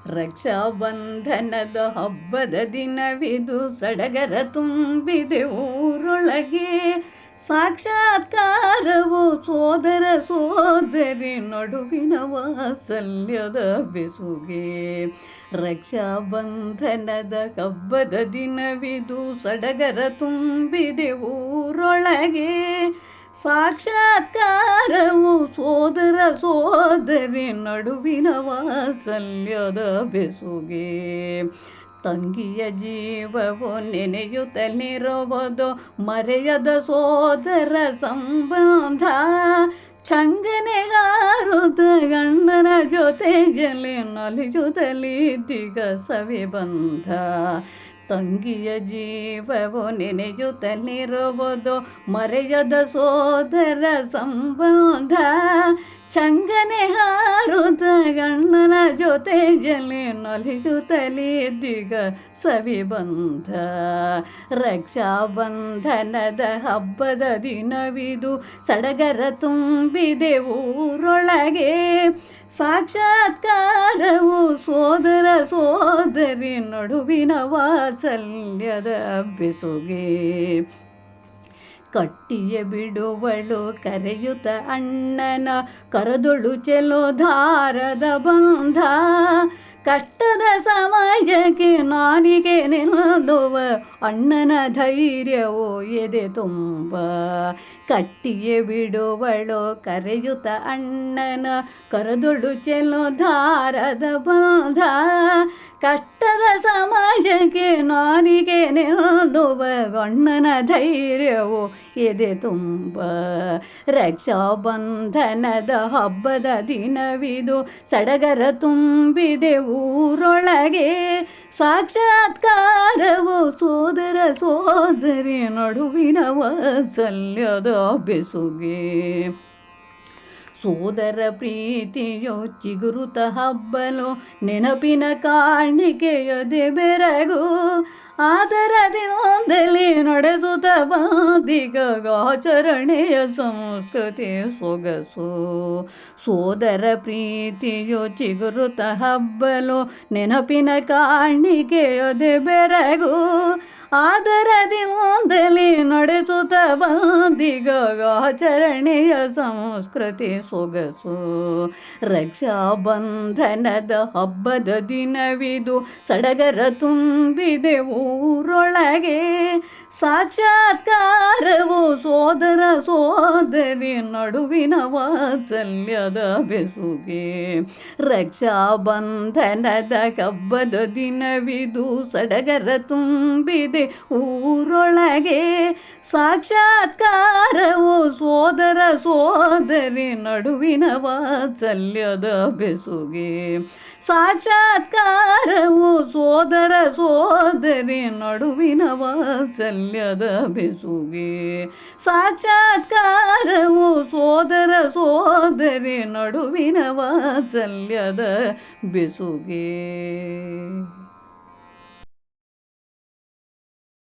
ರಕ್ಷಾಬಂಧನದ ಹಬ್ಬದ ದಿನವಿದು, ಸಡಗರ ತುಂಬಿದೆ ಊರೊಳಗೆ. ಸಾಕ್ಷಾತ್ಕಾರವು ಸೋದರ ಸೋದರಿ ನಡುವಿನ ವಾತ್ಸಲ್ಯದ ಬೆಸುಗೆ. ರಕ್ಷಾಬಂಧನದ ಹಬ್ಬದ ದಿನವಿದು, ಸಡಗರ ತುಂಬಿದೆ ಊರೊಳಗೆ. ಸಾಕ್ಷಾತ್ಕಾರವು ಸೋದರ ಸೋದರಿ ನಡುವಿನ ವಾತ್ಸಲ್ಯದ ಬೆಸುಗೆ. ತಂಗಿಯ ಜೀವವು ನೆನೆಯುತ್ತಲಿರುವುದು ಮರೆಯದ ಸೋದರ ಸಂಬಂಧ. ಚಂಗನೆಗಾರುತ್ತ ಗಂಡನ ಜೊತೆಯಲ್ಲಿ ನಲಿಯುತ್ತಲಿ ದಿಗ ಸವಿಬಂಧ. ತಂಗಿಯ ಜೀವವು ನೆನೆಯುತ್ತಲಿರುವುದು ಮರೆಯದ ಸೋದರ ಸಂಬಂಧ. ಚಂಗನೆ ಹಾರುತ್ತ ಗಂಡನ ಜೊತೆಯಲ್ಲಿ ನಲಿಯುತ್ತಲಿ ದಿಗ ಸವಿಬಂಧ. ರಕ್ಷಾಬಂಧನದ ಹಬ್ಬದ ದಿನವಿದು, ಸಡಗರ ತುಂಬಿದೆ ಊರೊಳಗೆ. ಸಾಕ್ಷಾತ್ಕಾರವು ಸೋದರ ಸೋದರಿ ನಡುವಿನ ವಾತ್ಸಲ್ಯದ ಬೆಸುಗೆ. ಕಟ್ಟಿಯ ಬಿಡುವಳು ಕರೆಯುತ್ತ ಅಣ್ಣನ, ಕರದೊಳು ಚೆಲೋ ಧಾರದ ಬಂಧ. ಕಷ್ಟದ ಸಮಯಕ್ಕೆ ನಾನಿಗೆ ನಿಲ್ಲುವ ಅಣ್ಣನ ಧೈರ್ಯವೋ ಎದೆ ತುಂಬ. ಕಟ್ಟಿಯ ಬಿಡುವಳು ಕರೆಯುತ್ತ ಅಣ್ಣನ, ಕರದೊಳು ಚೆಲೋ ಧಾರದ ಬಂಧ. ಕಷ್ಟದ ಸಮಯಕ್ಕೆ ನಾನಿಗೆ ನಿಲ್ಲುವ ಅಣ್ಣನ ಧೈರ್ಯವು ಎದೆ ತುಂಬ. ರಕ್ಷಾಬಂಧನದ ಹಬ್ಬದ ದಿನವಿದು, ಸಡಗರ ತುಂಬಿದೆ ಊರೊಳಗೆ. ಸಾಕ್ಷಾತ್ಕಾರವು ಸೋದರ ಸೋದರಿ ನಡುವಿನ ವಾತ್ಸಲ್ಯದ ಬೆಸುಗೆ. ಸೋದರ ಪ್ರೀತಿಯೋ ಚಿಗುರುತ ಹಬ್ಬಲು, ನೆನಪಿನ ಕಾಣಿಕೆಯದೆ ಬೆರಗು. ಆದರದಿಂದಲೇ ನಡೆಸುತ್ತ ಬಂದಿಗ ಆಚರಣೆಯ ಸಂಸ್ಕೃತಿ ಸೊಗಸು. ಸೋದರ ಪ್ರೀತಿಯೋ ಚಿಗುರುತ ಹಬ್ಬಲು, ನೆನಪಿನ ಕಾಣಿಕೆಯದೆ ಬೆರಗು. ಆದರದಿಂದಲೇ ನಡೆಸುತ್ತ ಬಂದಿಗ ಆಚರಣೆಯ ಸಂಸ್ಕೃತಿ ಸೊಗಸು. ರಕ್ಷಾಬಂಧನದ ಹಬ್ಬದ ದಿನವಿದು, ಸಡಗರ ತುಂಬಿದೆ ಊರೊಳಗೆ. ಸಾಕ್ಷಾತ್ಕಾರವು ಸೋದರ ಸೋದರಿ ನಡುವಿನ ವಾತ್ಸಲ್ಯದ ಬೆಸುಗೆ. ರಕ್ಷಾಬಂಧನದ ಹಬ್ಬದ ದಿನವಿದು, ಸಡಗರ ತುಂಬಿದೆ ಊರೊಳಗೆ. ಸಾಕ್ಷಾತ್ಕಾರವು ಸೋದರ ಸೋದರಿ ನಡುವಿನ ವಾತ್ಸಲ್ಯದ ಬೆಸುಗೆ. ಸಾಕ್ಷಾತ್ಕಾರವು ಸೋದರ ಸೋದರಿ ನಡುವಿನ ವಾತ್ಸಲ್ಯದ ಬೆಸುಗೆ. ಸಾಕ್ಷಾತ್ಕಾರವು ಸೋದರ ಸೋದರಿ ನಡುವಿನ ವಾತ್ಸಲ್ಯದ ಬೆಸುಗೆ.